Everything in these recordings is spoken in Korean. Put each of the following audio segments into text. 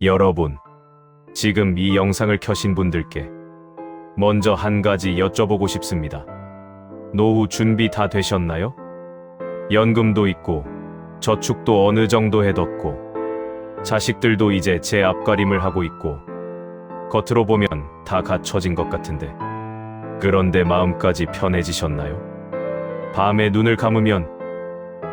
여러분, 지금 이 영상을 켜신 분들께 먼저 한 가지 여쭤보고 싶습니다. 노후 준비 다 되셨나요? 연금도 있고 저축도 어느 정도 해뒀고 자식들도 이제 제 앞가림을 하고 있고 겉으로 보면 다 갖춰진 것 같은데 그런데 마음까지 편해지셨나요? 밤에 눈을 감으면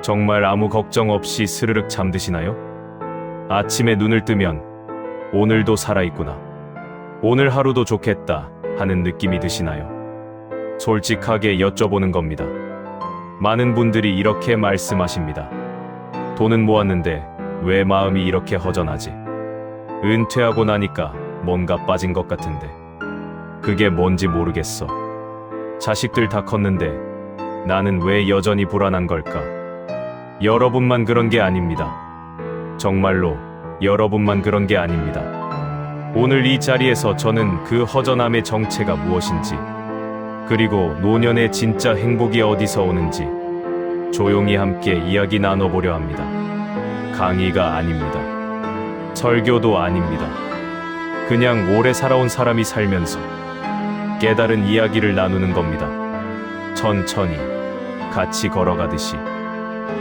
정말 아무 걱정 없이 스르륵 잠드시나요? 아침에 눈을 뜨면 오늘도 살아있구나, 오늘 하루도 좋겠다 하는 느낌이 드시나요? 솔직하게 여쭤보는 겁니다. 많은 분들이 이렇게 말씀하십니다. 돈은 모았는데 왜 마음이 이렇게 허전하지? 은퇴하고 나니까 뭔가 빠진 것 같은데 그게 뭔지 모르겠어. 자식들 다 컸는데 나는 왜 여전히 불안한 걸까? 여러분만 그런 게 아닙니다. 정말로 여러분만 그런 게 아닙니다. 오늘 이 자리에서 저는 그 허전함의 정체가 무엇인지, 그리고 노년의 진짜 행복이 어디서 오는지 조용히 함께 이야기 나눠보려 합니다. 강의가 아닙니다. 설교도 아닙니다. 그냥 오래 살아온 사람이 살면서 깨달은 이야기를 나누는 겁니다. 천천히 같이 걸어가듯이.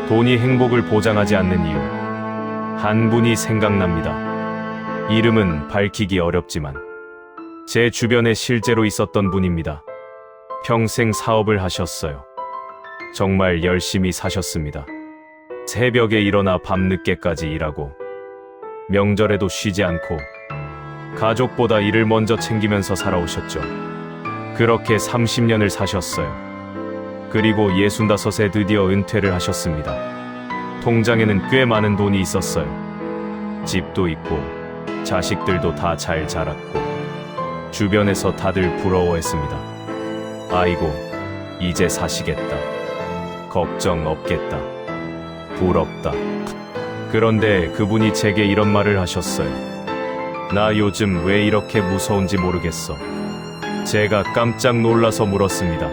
돈이 행복을 보장하지 않는 이유, 한 분이 생각납니다. 이름은 밝히기 어렵지만 제 주변에 실제로 있었던 분입니다. 평생 사업을 하셨어요. 정말 열심히 사셨습니다. 새벽에 일어나 밤늦게까지 일하고 명절에도 쉬지 않고 가족보다 일을 먼저 챙기면서 살아오셨죠. 그렇게 30년을 사셨어요. 그리고 65에 드디어 은퇴를 하셨습니다. 통장에는 꽤 많은 돈이 있었어요. 집도 있고 자식들도 다 잘 자랐고 주변에서 다들 부러워했습니다. 아이고, 이제 사시겠다. 걱정 없겠다. 부럽다. 그런데 그분이 제게 이런 말을 하셨어요. 나 요즘 왜 이렇게 무서운지 모르겠어. 제가 깜짝 놀라서 물었습니다.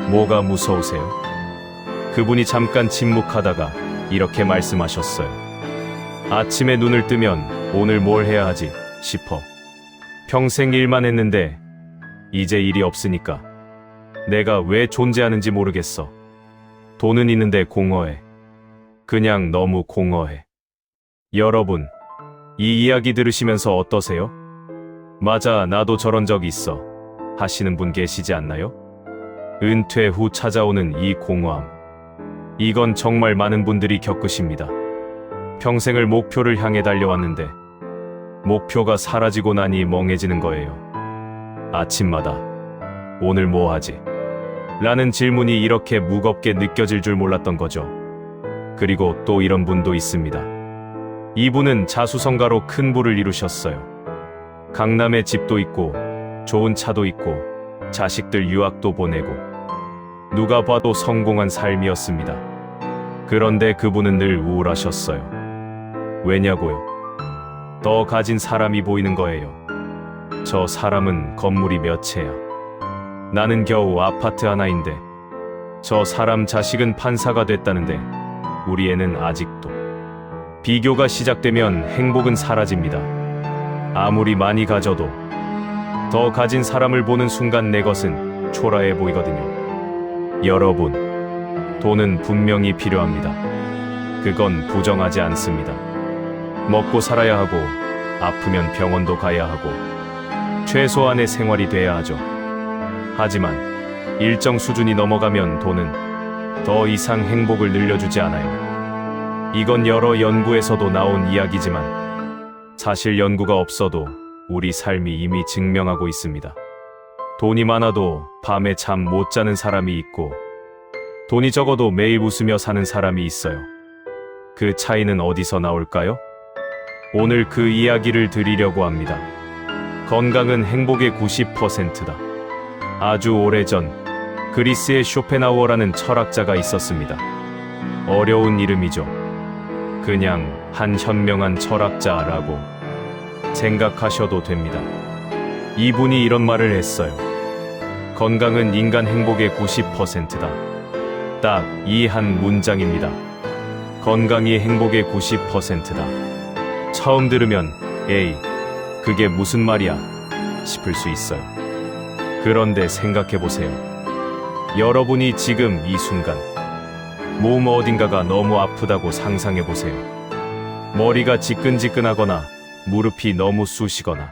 뭐가 무서우세요? 그분이 잠깐 침묵하다가 이렇게 말씀하셨어요. 아침에 눈을 뜨면 오늘 뭘 해야 하지 싶어. 평생 일만 했는데 이제 일이 없으니까 내가 왜 존재하는지 모르겠어. 돈은 있는데 공허해. 그냥 너무 공허해. 여러분, 이 이야기 들으시면서 어떠세요? 맞아, 나도 저런 적 있어 하시는 분 계시지 않나요? 은퇴 후 찾아오는 이 공허함, 이건 정말 많은 분들이 겪으십니다. 평생을 목표를 향해 달려왔는데 목표가 사라지고 나니 멍해지는 거예요. 아침마다 오늘 뭐 하지? 라는 질문이 이렇게 무겁게 느껴질 줄 몰랐던 거죠. 그리고 또 이런 분도 있습니다. 이분은 자수성가로 큰 부를 이루셨어요. 강남에 집도 있고 좋은 차도 있고 자식들 유학도 보내고 누가 봐도 성공한 삶이었습니다. 그런데 그분은 늘 우울하셨어요. 왜냐고요? 더 가진 사람이 보이는 거예요. 저 사람은 건물이 몇 채야. 나는 겨우 아파트 하나인데 저 사람 자식은 판사가 됐다는데 우리 애는 아직도. 비교가 시작되면 행복은 사라집니다. 아무리 많이 가져도 더 가진 사람을 보는 순간 내 것은 초라해 보이거든요. 여러분, 돈은 분명히 필요합니다. 그건 부정하지 않습니다. 먹고 살아야 하고 아프면 병원도 가야 하고 최소한의 생활이 돼야 하죠. 하지만 일정 수준이 넘어가면 돈은 더 이상 행복을 늘려주지 않아요. 이건 여러 연구에서도 나온 이야기지만 사실 연구가 없어도 우리 삶이 이미 증명하고 있습니다. 돈이 많아도 밤에 잠 못 자는 사람이 있고 돈이 적어도 매일 웃으며 사는 사람이 있어요. 그 차이는 어디서 나올까요? 오늘 그 이야기를 드리려고 합니다. 건강은 행복의 90%다. 아주 오래전 그리스의 쇼펜하우어라는 철학자가 있었습니다. 어려운 이름이죠. 그냥 한 현명한 철학자라고 생각하셔도 됩니다. 이분이 이런 말을 했어요. 건강은 인간 행복의 90%다. 딱 이 한 문장입니다. 건강이 행복의 90%다. 처음 들으면 에이, 그게 무슨 말이야? 싶을 수 있어요. 그런데 생각해보세요. 여러분이 지금 이 순간, 몸 어딘가가 너무 아프다고 상상해보세요. 머리가 지끈지끈하거나, 무릎이 너무 쑤시거나,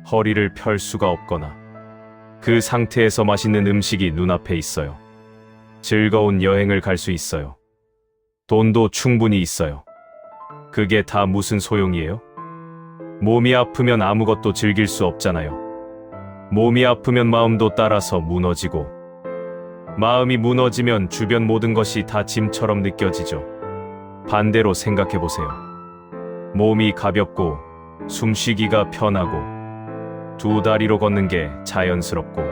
허리를 펼 수가 없거나, 그 상태에서 맛있는 음식이 눈앞에 있어요. 즐거운 여행을 갈 수 있어요. 돈도 충분히 있어요. 그게 다 무슨 소용이에요? 몸이 아프면 아무것도 즐길 수 없잖아요. 몸이 아프면 마음도 따라서 무너지고, 마음이 무너지면 주변 모든 것이 다 짐처럼 느껴지죠. 반대로 생각해보세요. 몸이 가볍고, 숨쉬기가 편하고, 두 다리로 걷는 게 자연스럽고,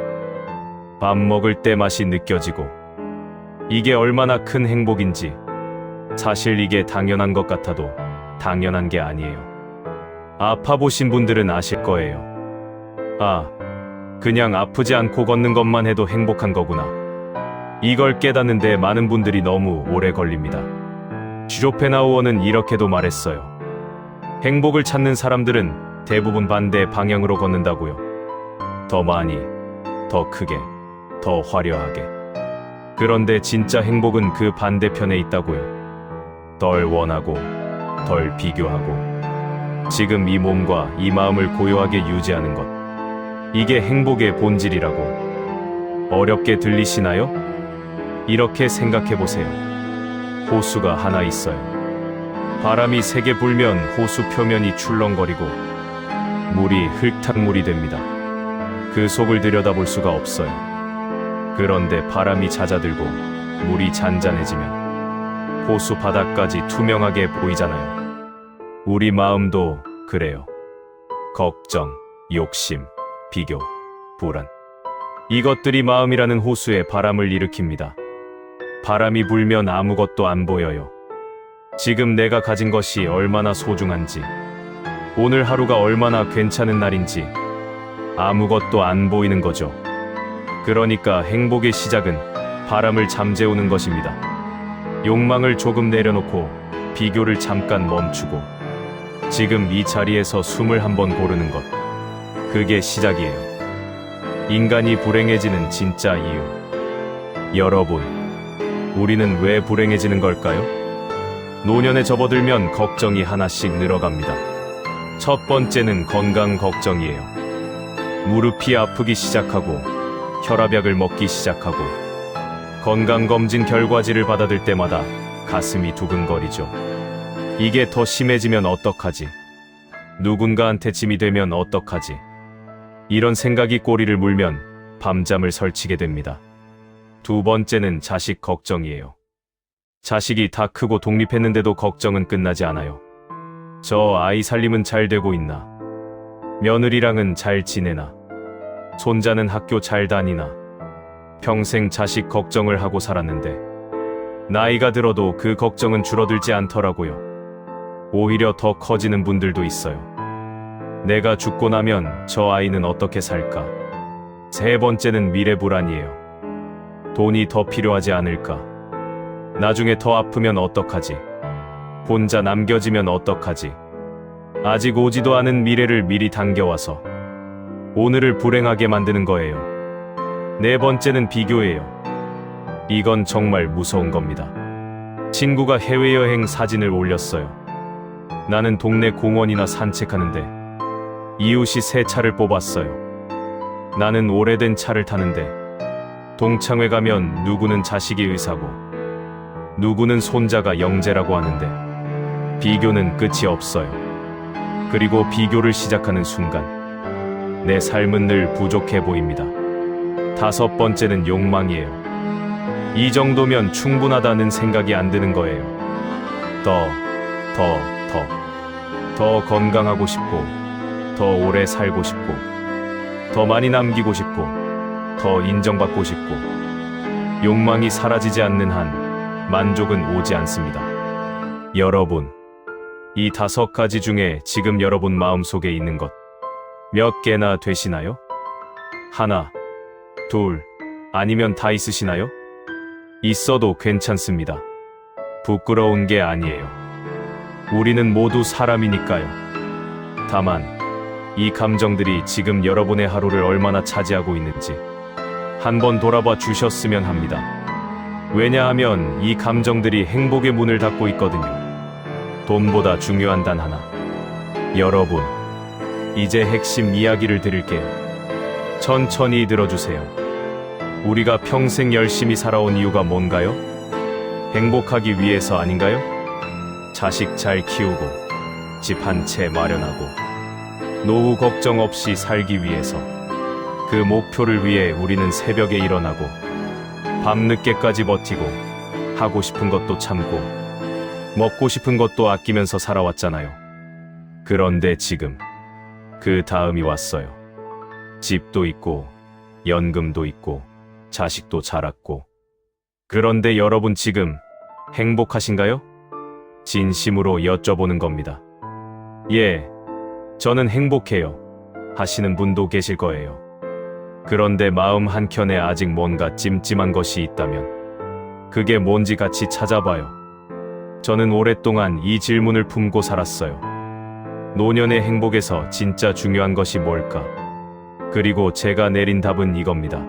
밥 먹을 때 맛이 느껴지고, 이게 얼마나 큰 행복인지, 사실 이게 당연한 것 같아도 당연한 게 아니에요. 아파보신 분들은 아실 거예요. 아, 그냥 아프지 않고 걷는 것만 해도 행복한 거구나. 이걸 깨닫는데 많은 분들이 너무 오래 걸립니다. 쇼펜하우어는 이렇게도 말했어요. 행복을 찾는 사람들은 대부분 반대 방향으로 걷는다고요. 더 많이, 더 크게, 더 화려하게. 그런데 진짜 행복은 그 반대편에 있다고요. 덜 원하고, 덜 비교하고, 지금 이 몸과 이 마음을 고요하게 유지하는 것. 이게 행복의 본질이라고. 어렵게 들리시나요? 이렇게 생각해보세요. 호수가 하나 있어요. 바람이 세게 불면 호수 표면이 출렁거리고 물이 흙탕물이 됩니다. 그 속을 들여다볼 수가 없어요. 그런데 바람이 잦아들고 물이 잔잔해지면 호수 바닥까지 투명하게 보이잖아요. 우리 마음도 그래요. 걱정, 욕심, 비교, 불안. 이것들이 마음이라는 호수에 바람을 일으킵니다. 바람이 불면 아무것도 안 보여요. 지금 내가 가진 것이 얼마나 소중한지, 오늘 하루가 얼마나 괜찮은 날인지 아무것도 안 보이는 거죠. 그러니까 행복의 시작은 바람을 잠재우는 것입니다. 욕망을 조금 내려놓고 비교를 잠깐 멈추고 지금 이 자리에서 숨을 한번 고르는 것. 그게 시작이에요. 인간이 불행해지는 진짜 이유. 여러분, 우리는 왜 불행해지는 걸까요? 노년에 접어들면 걱정이 하나씩 늘어갑니다. 첫 번째는 건강 걱정이에요. 무릎이 아프기 시작하고 혈압약을 먹기 시작하고 건강검진 결과지를 받아들 때마다 가슴이 두근거리죠. 이게 더 심해지면 어떡하지? 누군가한테 짐이 되면 어떡하지? 이런 생각이 꼬리를 물면 밤잠을 설치게 됩니다. 두 번째는 자식 걱정이에요. 자식이 다 크고 독립했는데도 걱정은 끝나지 않아요. 저 아이 살림은 잘 되고 있나? 며느리랑은 잘 지내나? 손자는 학교 잘 다니나? 평생 자식 걱정을 하고 살았는데 나이가 들어도 그 걱정은 줄어들지 않더라고요. 오히려 더 커지는 분들도 있어요. 내가 죽고 나면 저 아이는 어떻게 살까? 세 번째는 미래 불안이에요. 돈이 더 필요하지 않을까? 나중에 더 아프면 어떡하지? 혼자 남겨지면 어떡하지? 아직 오지도 않은 미래를 미리 당겨와서 오늘을 불행하게 만드는 거예요. 네 번째는 비교예요. 이건 정말 무서운 겁니다. 친구가 해외여행 사진을 올렸어요. 나는 동네 공원이나 산책하는데 이웃이 새 차를 뽑았어요. 나는 오래된 차를 타는데 동창회 가면 누구는 자식이 의사고 누구는 손자가 영재라고 하는데 비교는 끝이 없어요. 그리고 비교를 시작하는 순간 내 삶은 늘 부족해 보입니다. 다섯 번째는 욕망이에요. 이 정도면 충분하다는 생각이 안 드는 거예요. 더 건강하고 싶고, 더 오래 살고 싶고, 더 많이 남기고 싶고, 더 인정받고 싶고, 욕망이 사라지지 않는 한 만족은 오지 않습니다. 여러분, 이 5가지 중에 지금 여러분 마음속에 있는 것 몇 개나 되시나요? 하나, 둘, 아니면 다 있으시나요? 있어도 괜찮습니다. 부끄러운 게 아니에요. 우리는 모두 사람이니까요. 다만 이 감정들이 지금 여러분의 하루를 얼마나 차지하고 있는지 한번 돌아봐 주셨으면 합니다. 왜냐하면 이 감정들이 행복의 문을 닫고 있거든요. 돈보다 중요한 단 하나. 여러분, 이제 핵심 이야기를 드릴게요. 천천히 들어주세요. 우리가 평생 열심히 살아온 이유가 뭔가요? 행복하기 위해서 아닌가요? 자식 잘 키우고, 집 한 채 마련하고, 노후 걱정 없이 살기 위해서. 그 목표를 위해 우리는 새벽에 일어나고, 밤늦게까지 버티고, 하고 싶은 것도 참고, 먹고 싶은 것도 아끼면서 살아왔잖아요. 그런데 지금, 그 다음이 왔어요. 집도 있고, 연금도 있고, 자식도 자랐고. 그런데 여러분 지금 행복하신가요? 진심으로 여쭤보는 겁니다. 예, 저는 행복해요. 하시는 분도 계실 거예요. 그런데 마음 한켠에 아직 뭔가 찜찜한 것이 있다면 그게 뭔지 같이 찾아봐요. 저는 오랫동안 이 질문을 품고 살았어요. 노년의 행복에서 진짜 중요한 것이 뭘까? 그리고 제가 내린 답은 이겁니다.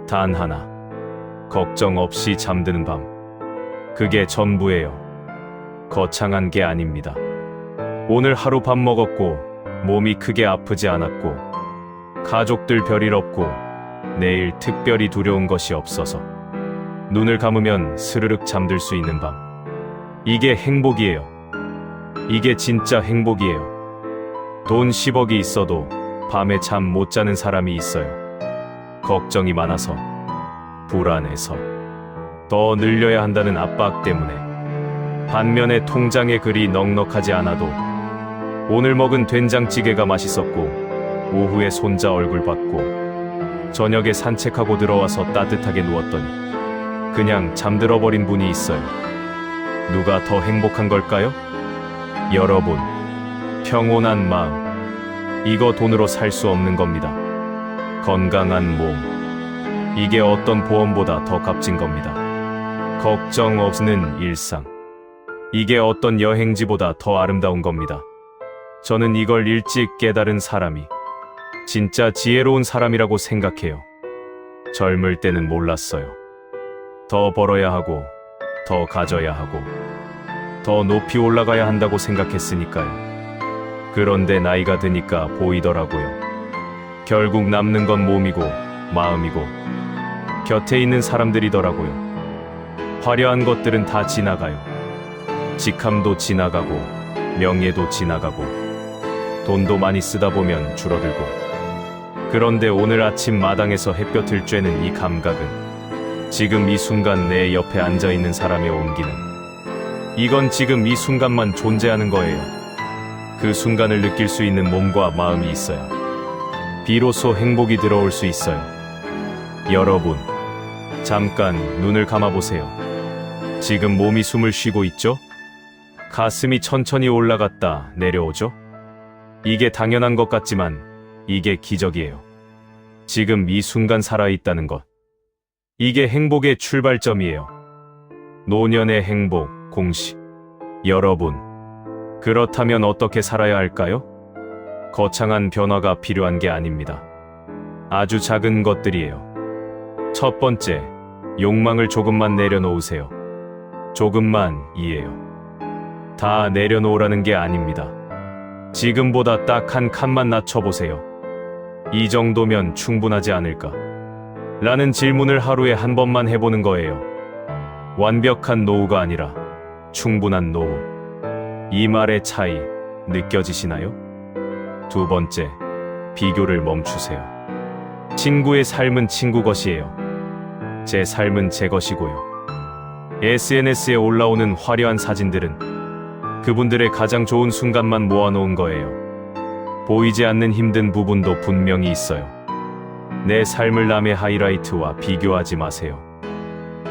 단 하나. 걱정 없이 잠드는 밤. 그게 전부예요. 거창한 게 아닙니다. 오늘 하루 밥 먹었고, 몸이 크게 아프지 않았고, 가족들 별일 없고, 내일 특별히 두려운 것이 없어서 눈을 감으면 스르륵 잠들 수 있는 밤. 이게 행복이에요. 이게 진짜 행복이에요. 돈 10억이 있어도 밤에 잠 못 자는 사람이 있어요. 걱정이 많아서, 불안해서, 더 늘려야 한다는 압박 때문에. 반면에 통장에 그리 넉넉하지 않아도 오늘 먹은 된장찌개가 맛있었고, 오후에 손자 얼굴 봤고, 저녁에 산책하고 들어와서 따뜻하게 누웠더니 그냥 잠들어버린 분이 있어요. 누가 더 행복한 걸까요? 여러분, 평온한 마음. 이거 돈으로 살 수 없는 겁니다. 건강한 몸. 이게 어떤 보험보다 더 값진 겁니다. 걱정 없는 일상. 이게 어떤 여행지보다 더 아름다운 겁니다. 저는 이걸 일찍 깨달은 사람이 진짜 지혜로운 사람이라고 생각해요. 젊을 때는 몰랐어요. 더 벌어야 하고, 더 가져야 하고, 더 높이 올라가야 한다고 생각했으니까요. 그런데 나이가 드니까 보이더라고요. 결국 남는 건 몸이고, 마음이고, 곁에 있는 사람들이더라고요. 화려한 것들은 다 지나가요. 직함도 지나가고, 명예도 지나가고, 돈도 많이 쓰다 보면 줄어들고. 그런데 오늘 아침 마당에서 햇볕을 쬐는 이 감각은 지금 이 순간 내 옆에 앉아있는 사람의 온기는, 이건 지금 이 순간만 존재하는 거예요. 그 순간을 느낄 수 있는 몸과 마음이 있어요. 비로소 행복이 들어올 수 있어요. 여러분, 잠깐 눈을 감아보세요. 지금 몸이 숨을 쉬고 있죠? 가슴이 천천히 올라갔다 내려오죠? 이게 당연한 것 같지만 이게 기적이에요. 지금 이 순간 살아있다는 것. 이게 행복의 출발점이에요. 노년의 행복 공식. 여러분, 그렇다면 어떻게 살아야 할까요? 거창한 변화가 필요한 게 아닙니다. 아주 작은 것들이에요. 첫 번째, 욕망을 조금만 내려놓으세요. 조금만 이에요. 다 내려놓으라는 게 아닙니다. 지금보다 딱 한 칸만 낮춰보세요. 이 정도면 충분하지 않을까? 라는 질문을 하루에 한 번만 해보는 거예요. 완벽한 노후가 아니라 충분한 노후. 이 말의 차이 느껴지시나요? 두 번째, 비교를 멈추세요. 친구의 삶은 친구 것이에요. 제 삶은 제 것이고요. SNS에 올라오는 화려한 사진들은 그분들의 가장 좋은 순간만 모아놓은 거예요. 보이지 않는 힘든 부분도 분명히 있어요. 내 삶을 남의 하이라이트와 비교하지 마세요.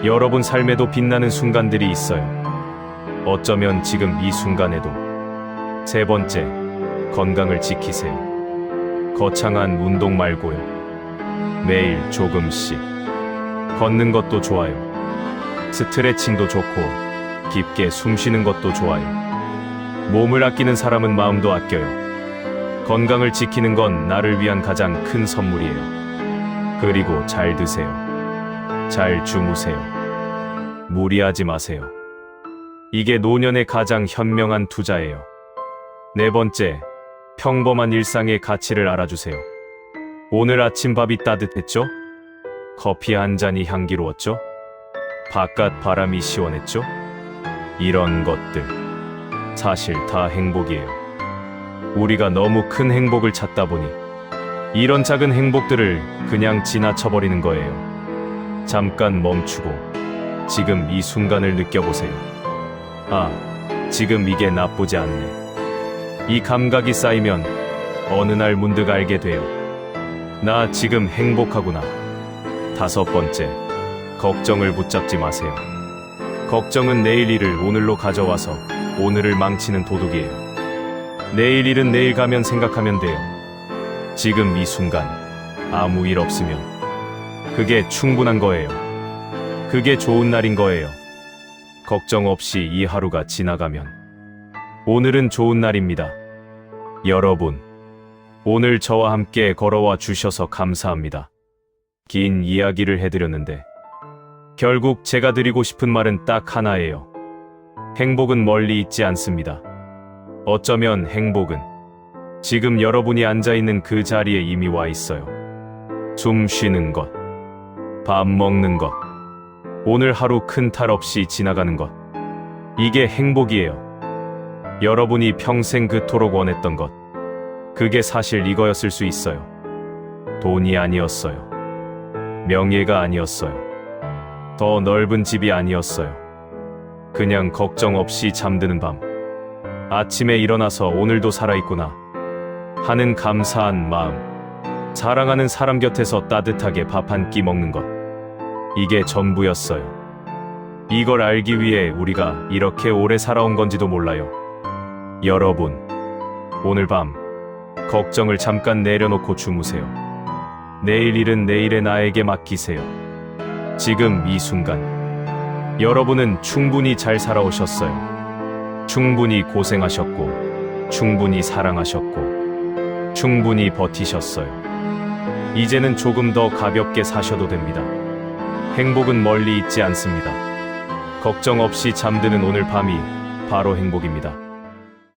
여러분 삶에도 빛나는 순간들이 있어요. 어쩌면 지금 이 순간에도. 세 번째, 건강을 지키세요. 거창한 운동 말고요. 매일 조금씩. 걷는 것도 좋아요. 스트레칭도 좋고, 깊게 숨 쉬는 것도 좋아요. 몸을 아끼는 사람은 마음도 아껴요. 건강을 지키는 건 나를 위한 가장 큰 선물이에요. 그리고 잘 드세요. 잘 주무세요. 무리하지 마세요. 이게 노년의 가장 현명한 투자예요. 네 번째, 평범한 일상의 가치를 알아주세요. 오늘 아침밥이 따뜻했죠? 커피 한 잔이 향기로웠죠? 바깥 바람이 시원했죠? 이런 것들, 사실 다 행복이에요. 우리가 너무 큰 행복을 찾다 보니 이런 작은 행복들을 그냥 지나쳐버리는 거예요. 잠깐 멈추고 지금 이 순간을 느껴보세요. 아, 지금 이게 나쁘지 않네. 이 감각이 쌓이면 어느 날 문득 알게 돼요. 나 지금 행복하구나. 다섯 번째, 걱정을 붙잡지 마세요. 걱정은 내일 일을 오늘로 가져와서 오늘을 망치는 도둑이에요. 내일 일은 내일 가면 생각하면 돼요. 지금 이 순간 아무 일 없으면 그게 충분한 거예요. 그게 좋은 날인 거예요. 걱정 없이 이 하루가 지나가면 오늘은 좋은 날입니다. 여러분, 오늘 저와 함께 걸어와 주셔서 감사합니다. 긴 이야기를 해드렸는데 결국 제가 드리고 싶은 말은 딱 하나예요. 행복은 멀리 있지 않습니다. 어쩌면 행복은 지금 여러분이 앉아있는 그 자리에 이미 와 있어요. 숨 쉬는 것, 밥 먹는 것, 오늘 하루 큰 탈 없이 지나가는 것. 이게 행복이에요. 여러분이 평생 그토록 원했던 것. 그게 사실 이거였을 수 있어요. 돈이 아니었어요. 명예가 아니었어요. 더 넓은 집이 아니었어요. 그냥 걱정 없이 잠드는 밤. 아침에 일어나서 오늘도 살아있구나 하는 감사한 마음. 사랑하는 사람 곁에서 따뜻하게 밥 한 끼 먹는 것. 이게 전부였어요. 이걸 알기 위해 우리가 이렇게 오래 살아온 건지도 몰라요. 여러분, 오늘 밤 걱정을 잠깐 내려놓고 주무세요. 내일 일은 내일의 나에게 맡기세요. 지금 이 순간 여러분은 충분히 잘 살아오셨어요. 충분히 고생하셨고, 충분히 사랑하셨고, 충분히 버티셨어요. 이제는 조금 더 가볍게 사셔도 됩니다. 행복은 멀리 있지 않습니다. 걱정 없이 잠드는 오늘 밤이 바로 행복입니다.